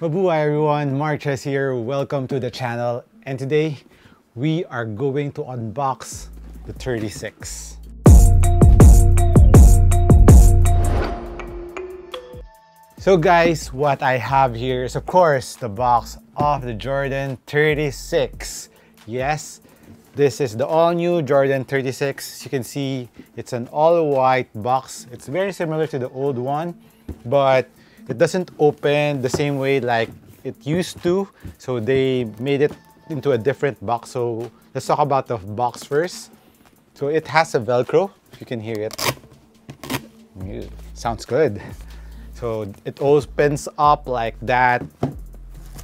Mabuhay everyone, MARKCHES here. Welcome to the channel. And today we are going to unbox the 36. So guys, what I have here is of course the box of the Jordan 36. Yes, this is the all-new Jordan 36. You can see it's an all-white box. It's very similar to the old one, but it doesn't open the same way like it used to. So they made it into a different box. So let's talk about the box first. So it has a Velcro, if you can hear it. Sounds good. So it opens up like that.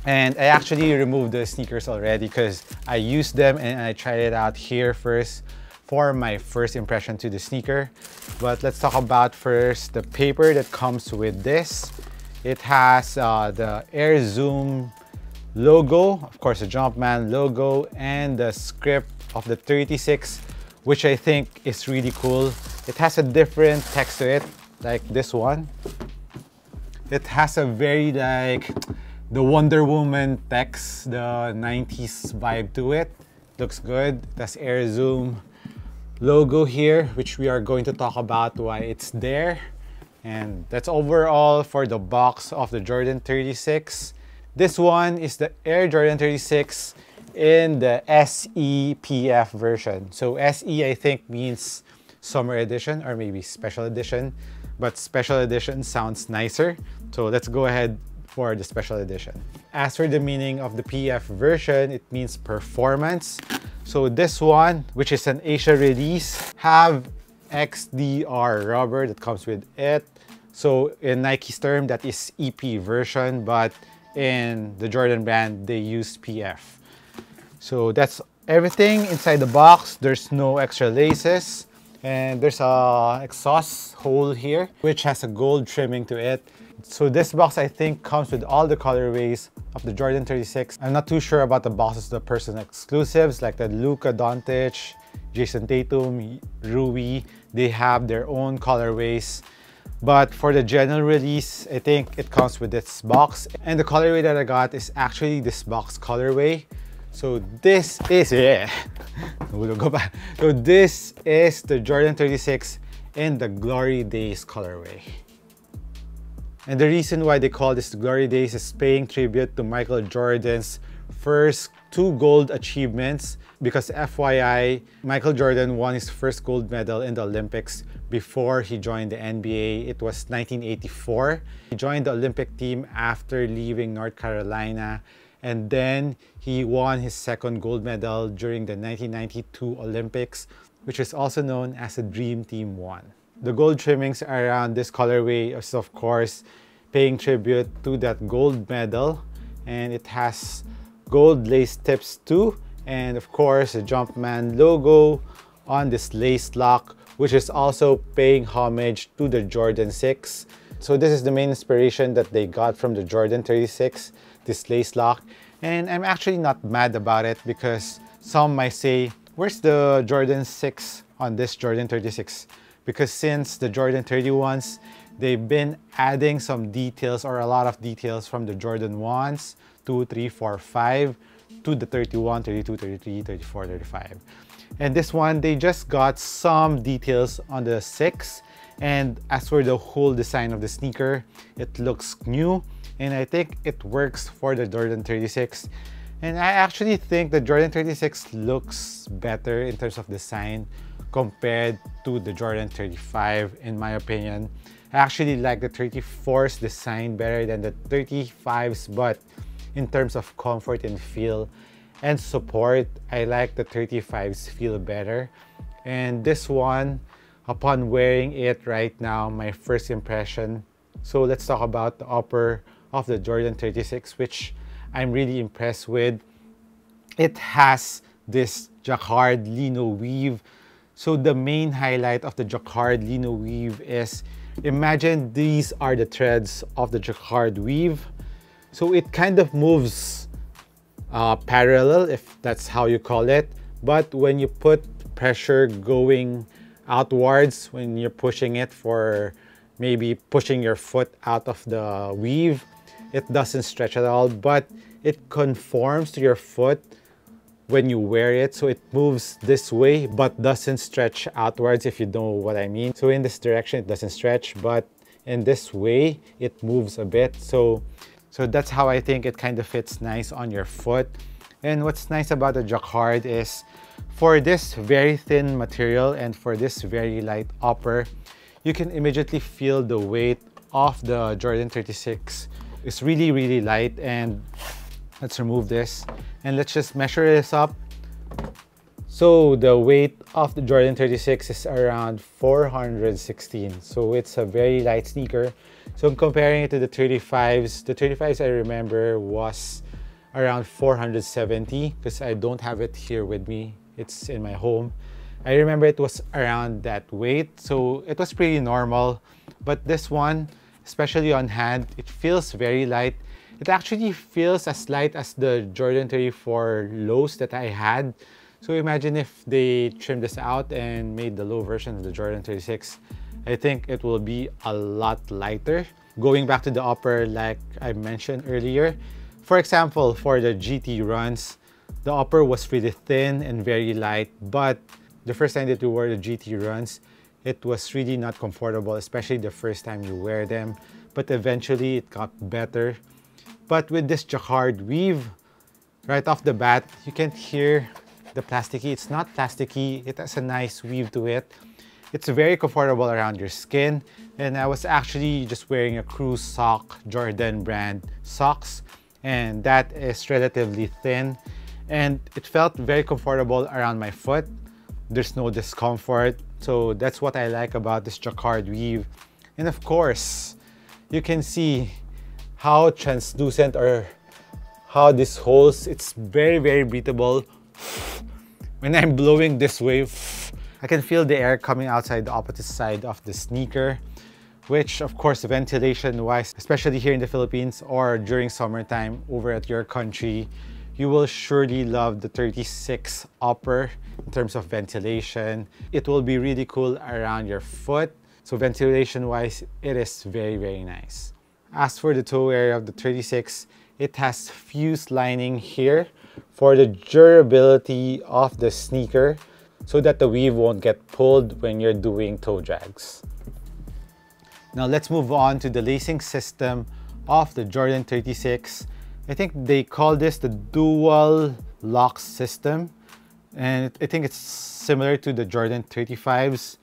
And I actually removed the sneakers already because I used them and I tried it out here first for my first impression to the sneaker. But let's talk about first the paper that comes with this. It has the Air Zoom logo, of course the Jumpman logo, and the script of the 36, which I think is really cool. It has a different text to it, like this one. It has a very like the Wonder Woman text, the 90s vibe to it. Looks good. That's Air Zoom logo here, which we are going to talk about why it's there. And that's overall for the box of the Jordan 36. This one is the Air Jordan 36 in the SEPF version. So SE I think means summer edition or maybe special edition, but special edition sounds nicer. So let's go ahead for the special edition. As for the meaning of the PF version, it means performance. So this one, which is an Asia release, have XDR rubber that comes with it. So in Nike's term, that is EP version, but in the Jordan brand, they use PF. So that's everything inside the box. There's no extra laces. And there's a exhaust hole here, which has a gold trimming to it. So this box, I think, comes with all the colorways of the Jordan 36. I'm not too sure about the boxes, the personal exclusives, like the Luka Doncic, Jason Tatum, Rui. They have their own colorways. But for the general release, I think it comes with this box. And the colorway that I got is actually this box colorway. So this is, go back. So this is the Jordan 36 in the Glory Days colorway. And the reason why they call this Glory Days is paying tribute to Michael Jordan's first 2 gold achievements, because FYI, Michael Jordan won his first gold medal in the Olympics before he joined the NBA. It was 1984. He joined the Olympic team after leaving North Carolina, and then he won his second gold medal during the 1992 Olympics, which is also known as the Dream Team 1. The gold trimmings around this colorway is of course paying tribute to that gold medal, and it has gold lace tips too, and of course the Jumpman logo on this lace lock, which is also paying homage to the Jordan 6. So this is the main inspiration that they got from the Jordan 36, this lace lock. And I'm actually not mad about it, because some might say, where's the Jordan 6 on this Jordan 36? Because since the Jordan 31s, they've been adding some details or a lot of details from the Jordan 1s, 2, 3, 4, 5 to the 31, 32, 33, 34, 35. And this one, they just got some details on the 6. And as for the whole design of the sneaker, it looks new. And I think it works for the Jordan 36. And I actually think the Jordan 36 looks better in terms of design compared to the Jordan 35, in my opinion. I actually like the 34's design better than the 35's, but in terms of comfort and feel and support, I like the 35's feel better. And this one, upon wearing it right now, my first impression. So let's talk about the upper of the Jordan 36, which I'm really impressed with. It has this jacquard lino weave. So the main highlight of the jacquard lino weave is, imagine these are the threads of the jacquard weave. So it kind of moves parallel, if that's how you call it. But when you put pressure going outwards, when you're pushing it for maybe pushing your foot out of the weave, it doesn't stretch at all, but it conforms to your foot when you wear it. So it moves this way, but doesn't stretch outwards, if you know what I mean. So in this direction, it doesn't stretch, but in this way, it moves a bit. So that's how I think it kind of fits nice on your foot. And what's nice about the jacquard is for this very thin material and for this very light upper, you can immediately feel the weight of the Jordan 36. It's really, really light. And let's remove this and let's just measure this up. So the weight of the Jordan 36 is around 416. So it's a very light sneaker. So I'm comparing it to the 35s I remember was around 470 because I don't have it here with me. It's in my home. I remember it was around that weight. So it was pretty normal. But this one, especially on hand, it feels very light. It actually feels as light as the Jordan 34 lows that I had. So imagine if they trimmed this out and made the low version of the Jordan 36. I think it will be a lot lighter. Going back to the upper, like I mentioned earlier, for example, for the GT runs, the upper was really thin and very light, but the first time that you wore the GT runs, it was really not comfortable, especially the first time you wear them. But eventually it got better. But with this jacquard weave, right off the bat, you can't hear the plasticky. It's not plasticky. It has a nice weave to it. It's very comfortable around your skin. And I was actually just wearing a Cruise Sock Jordan brand socks. And that is relatively thin. And it felt very comfortable around my foot. There's no discomfort. So that's what I like about this jacquard weave. And of course, you can see how translucent or how this holds. It's very, very breathable. When I'm blowing this way, I can feel the air coming outside the opposite side of the sneaker, which of course ventilation wise, especially here in the Philippines or during summertime over at your country, you will surely love the 36 upper in terms of ventilation. It will be really cool around your foot. So ventilation wise, it is very, very nice. As for the toe area of the 36, it has fused lining here for the durability of the sneaker so that the weave won't get pulled when you're doing toe drags. Now let's move on to the lacing system of the Jordan 36. I think they call this the dual lock system. And I think it's similar to the Jordan 35s.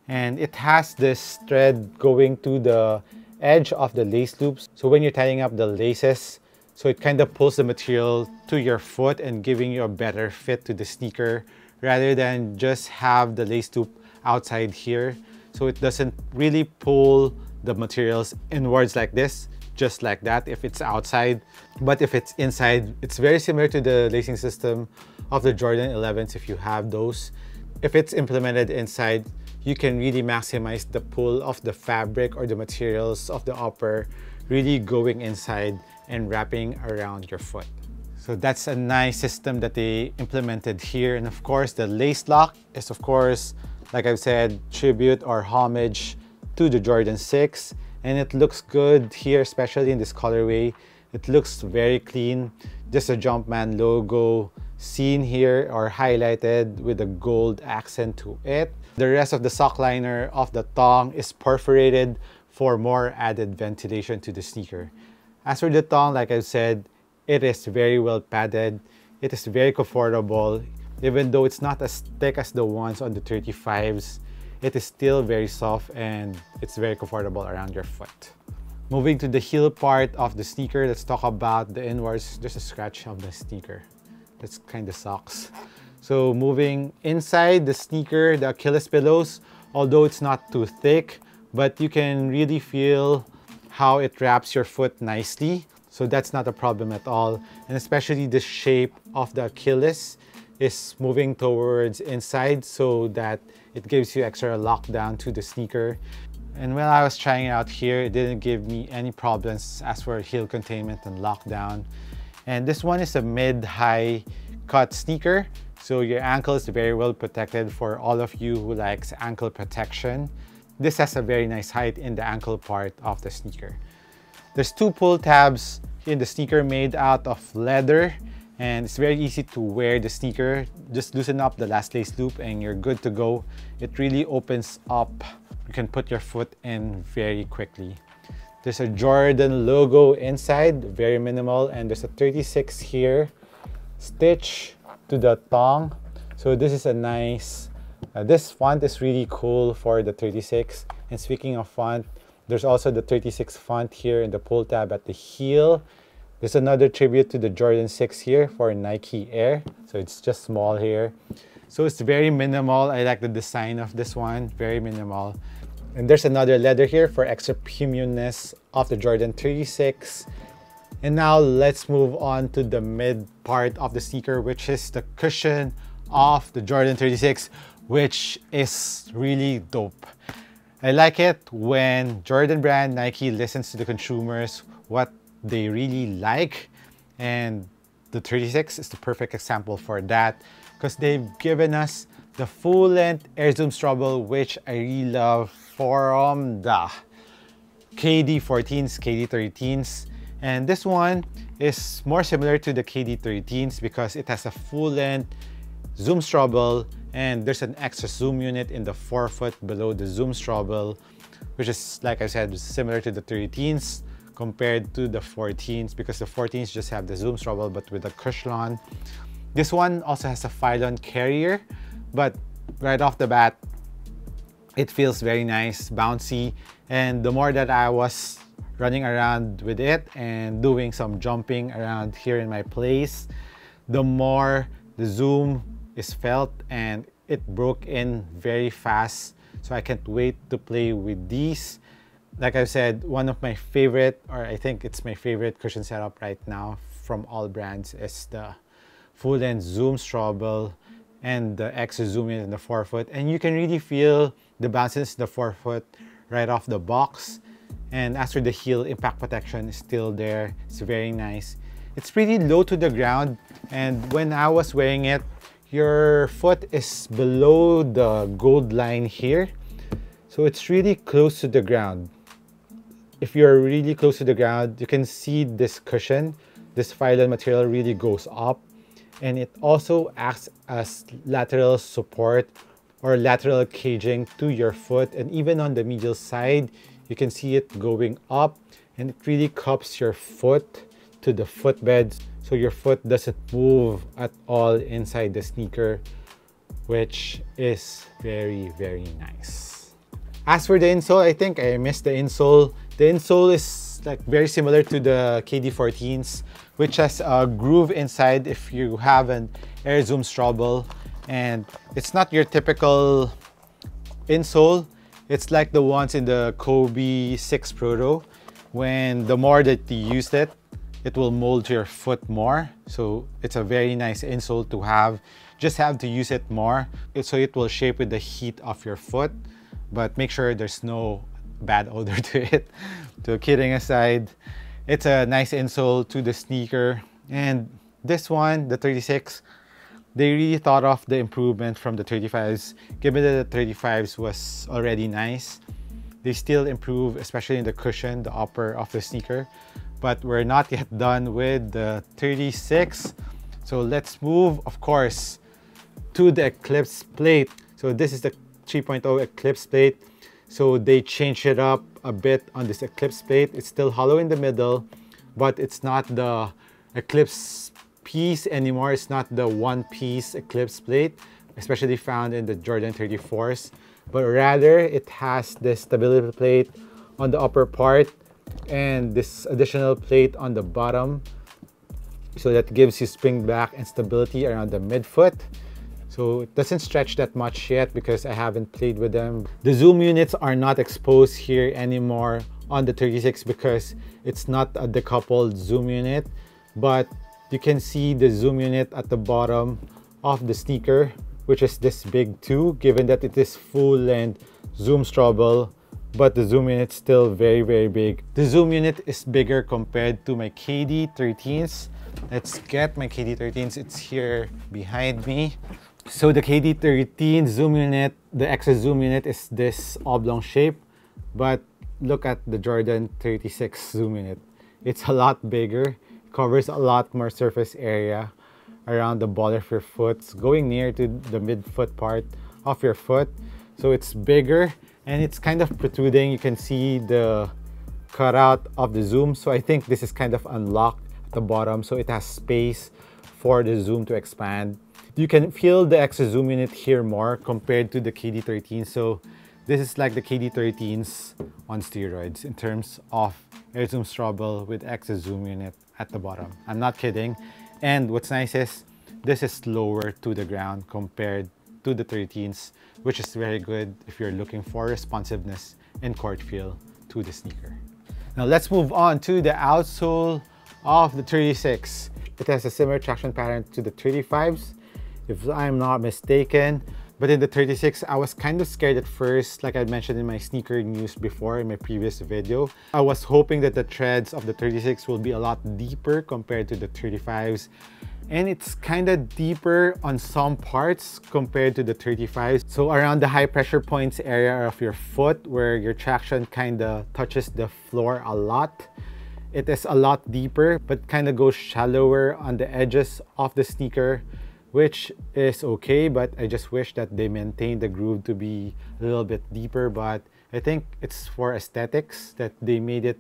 And it has this thread going to the edge of the lace loops. So when you're tying up the laces, so it kind of pulls the material to your foot and giving you a better fit to the sneaker rather than just have the lace loop outside here. So it doesn't really pull the materials inwards like this, just like that if it's outside. But if it's inside, it's very similar to the lacing system of the Jordan 11s if you have those. If it's implemented inside, you can really maximize the pull of the fabric or the materials of the upper really going inside and wrapping around your foot. So that's a nice system that they implemented here. And of course, the lace lock is of course, like I've said, tribute or homage to the Jordan 6. And it looks good here, especially in this colorway. It looks very clean. Just a Jumpman logo seen here or highlighted with a gold accent to it. The rest of the sock liner of the thong is perforated for more added ventilation to the sneaker. As for the thong, like I said, it is very well padded. It is very comfortable. Even though it's not as thick as the ones on the 35s, it is still very soft and it's very comfortable around your foot. Moving to the heel part of the sneaker, let's talk about the inwards. There's a scratch of the sneaker. That's kind of sucks. So moving inside the sneaker, the Achilles pillows, although it's not too thick, but you can really feel how it wraps your foot nicely. So that's not a problem at all. And especially the shape of the Achilles is moving towards inside so that it gives you extra lockdown to the sneaker. And when I was trying it out here, it didn't give me any problems as for heel containment and lockdown. And this one is a mid-high cut sneaker. So your ankle is very well protected for all of you who likes ankle protection. This has a very nice height in the ankle part of the sneaker. There's two pull tabs in the sneaker made out of leather, and it's very easy to wear the sneaker. Just loosen up the last lace loop and you're good to go. It really opens up. You can put your foot in very quickly. There's a Jordan logo inside, very minimal, and there's a 36 here, stitch to the thong. So this is a nice, this font is really cool for the 36. And speaking of font, there's also the 36 font here in the pull tab at the heel. There's another tribute to the Jordan 6 here for Nike Air. So it's just small here. So it's very minimal. I like the design of this one, very minimal. And there's another leather here for extra premiumness of the Jordan 36. And now let's move on to the mid part of the sneaker, which is the cushion of the Jordan 36, which is really dope. I like it when Jordan brand Nike listens to the consumers, what they really like. And the 36 is the perfect example for that, because they've given us the full-length Air Zoom Strobel, which I really love, from the KD14s, KD13s. And this one is more similar to the KD13s because it has a full-length Zoom Strobel, and there's an extra zoom unit in the forefoot below the Zoom Strobel, which is, like I said, similar to the 13s compared to the 14s, because the 14s just have the Zoom Strobel but with a cushion. This one also has a Phylon carrier, but right off the bat, it feels very nice, bouncy. And the more that I was running around with it and doing some jumping around here in my place, the more the zoom is felt, and it broke in very fast. So I can't wait to play with these. Like I said, one of my favorite, or I think it's my favorite cushion setup right now from all brands, is the full-length Zoom Strobel and the extra zoom in the forefoot. And you can really feel the bounces in the forefoot right off the box. And as for the heel, impact protection is still there. It's very nice. It's pretty low to the ground, and when I was wearing it, your foot is below the gold line here. So it's really close to the ground. If you're really close to the ground, you can see this cushion, this Phylon material really goes up, and it also acts as lateral support or lateral caging to your foot. And even on the medial side, you can see it going up, and it really cups your foot to the footbed, so your foot doesn't move at all inside the sneaker, which is very, very nice. As for the insole, I think I missed the insole. The insole is like very similar to the KD14s, which has a groove inside if you have an Air Zoom Strobel. And it's not your typical insole. It's like the ones in the Kobe 6 Proto. When the more that you use it, it will mold to your foot more. So it's a very nice insole to have. Just have to use it more, so it will shape with the heat of your foot. But make sure there's no bad odor to it. So kidding aside, it's a nice insole to the sneaker. And this one, the 36, they really thought of the improvement from the 35s. Given that the 35s was already nice, they still improve, especially in the cushion, the upper of the sneaker. But we're not yet done with the 36. So let's move, of course, to the Eclipse Plate. So this is the 3.0 Eclipse Plate. So they changed it up a bit on this Eclipse Plate. It's still hollow in the middle, but it's not the Eclipse piece anymore. It's not the one-piece Eclipse Plate, especially found in the Jordan 34s. But rather, it has this stability plate on the upper part and this additional plate on the bottom, so that gives you spring back and stability around the midfoot. So it doesn't stretch that much yet because I haven't played with them. The zoom units are not exposed here anymore on the 36 because it's not a decoupled zoom unit, but you can see the zoom unit at the bottom of the sneaker, which is this big too, given that it is full-length Zoom Strobel, but the zoom unit is still very, very big. The zoom unit is bigger compared to my KD13s. Let's get my KD13s. It's here behind me. So the KD13 zoom unit, the extra zoom unit is this oblong shape, but look at the Jordan 36 Zoom Unit. It's a lot bigger, covers a lot more surface area around the ball of your foot, going near to the midfoot part of your foot. So it's bigger and it's kind of protruding. You can see the cutout of the zoom. So I think this is kind of unlocked at the bottom, so it has space for the zoom to expand. You can feel the extra zoom unit here more compared to the KD13. So this is like the KD13s on steroids in terms of air zoom strobel with extra zoom unit at the bottom. I'm not kidding. And what's nice is this is lower to the ground compared to the 13s, which is very good if you're looking for responsiveness and court feel to the sneaker. Now let's move on to the outsole of the 36. It has a similar traction pattern to the 35s, if I'm not mistaken. But in the 36, I was kind of scared at first, like I mentioned in my sneaker news before in my previous video. I was hoping that the treads of the 36 will be a lot deeper compared to the 35s. And it's kind of deeper on some parts compared to the 35s. So around the high pressure points area of your foot, where your traction kind of touches the floor a lot, it is a lot deeper, but kind of goes shallower on the edges of the sneaker, which is okay, but I just wish that they maintain the groove to be a little bit deeper. But I think it's for aesthetics that they made it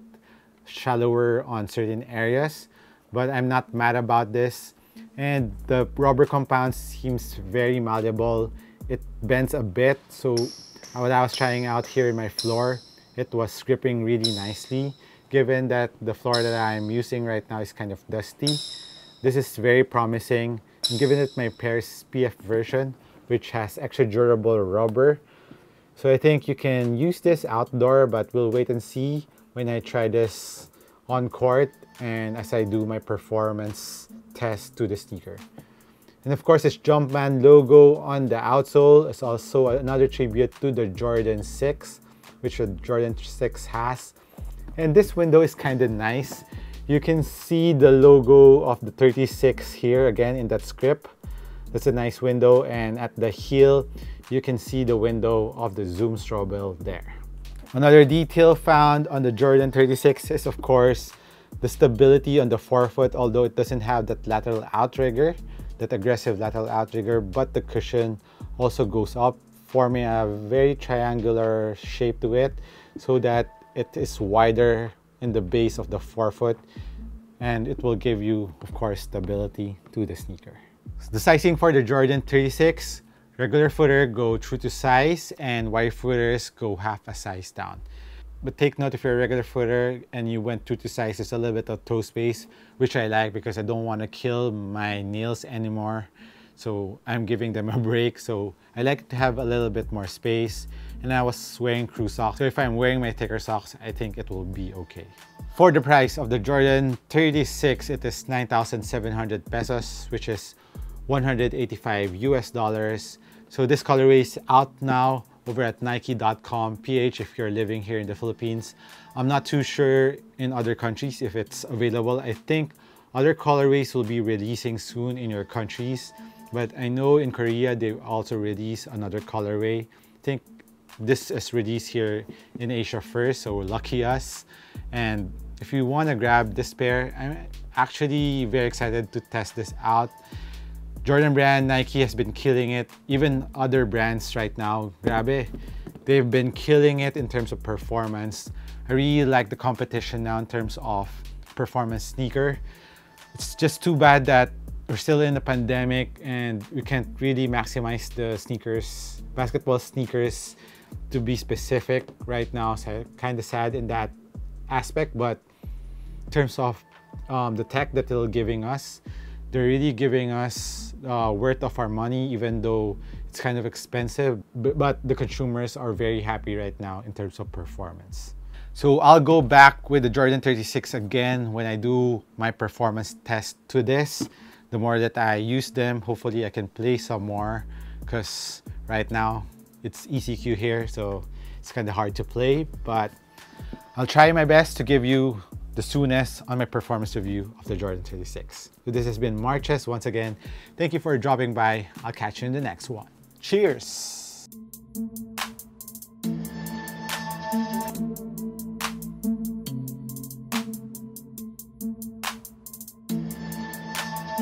shallower on certain areas, but I'm not mad about this. And the rubber compound seems very malleable. It bends a bit, so when I was trying out here in my floor, it was gripping really nicely. Given that the floor that I'm using right now is kind of dusty, this is very promising. And given that my pair is PF version, which has extra durable rubber, so I think you can use this outdoor, but we'll wait and see when I try this on court and as I do my performance test to the sneaker. And of course, this Jumpman logo on the outsole is also another tribute to the Jordan 6, which the Jordan 6 has. And this window is kind of nice. You can see the logo of the 36 here again in that script. That's a nice window, and at the heel you can see the window of the zoom strobel there. Another detail found on the Jordan 36 is of course the stability on the forefoot, although it doesn't have that lateral outrigger, that aggressive lateral outrigger, but the cushion also goes up, forming a very triangular shape to it so that it is wider in the base of the forefoot, and it will give you, of course, stability to the sneaker. The sizing for the Jordan 36, regular footer go true to size and wide footers go half a size down. But take note, if you're a regular footer and you went true to size, there's a little bit of toe space, which I like because I don't want to kill my nails anymore. So I'm giving them a break. So I like to have a little bit more space. And I was wearing crew socks. So if I'm wearing my thicker socks, I think it will be okay. For the price of the Jordan 36, it is 9,700 pesos, which is 185 US dollars. So this colorway is out now over at Nike.com.ph if you're living here in the Philippines. I'm not too sure in other countries if it's available. I think other colorways will be releasing soon in your countries, but I know in Korea they also release another colorway. I think this is released here in Asia first, so lucky us. And if you want to grab this pair, I'm actually very excited to test this out. Jordan brand, Nike has been killing it. Even other brands right now, grabe, they've been killing it in terms of performance. I really like the competition now in terms of performance sneaker. It's just too bad that we're still in the pandemic and we can't really maximize the sneakers, basketball sneakers, to be specific right now. So kind of sad in that aspect, but in terms of the tech that they're giving us, they're really giving us worth of our money, even though it's kind of expensive, but the consumers are very happy right now in terms of performance. So I'll go back with the Jordan 36 again when I do my performance test to this. The more that I use them, hopefully I can play some more, because right now it's ECQ here, so it's kind of hard to play, but I'll try my best to give you the soonest on my performance review of the Jordan 36. So this has been MARKCHES once again. Thank you for dropping by. I'll catch you in the next one. Cheers!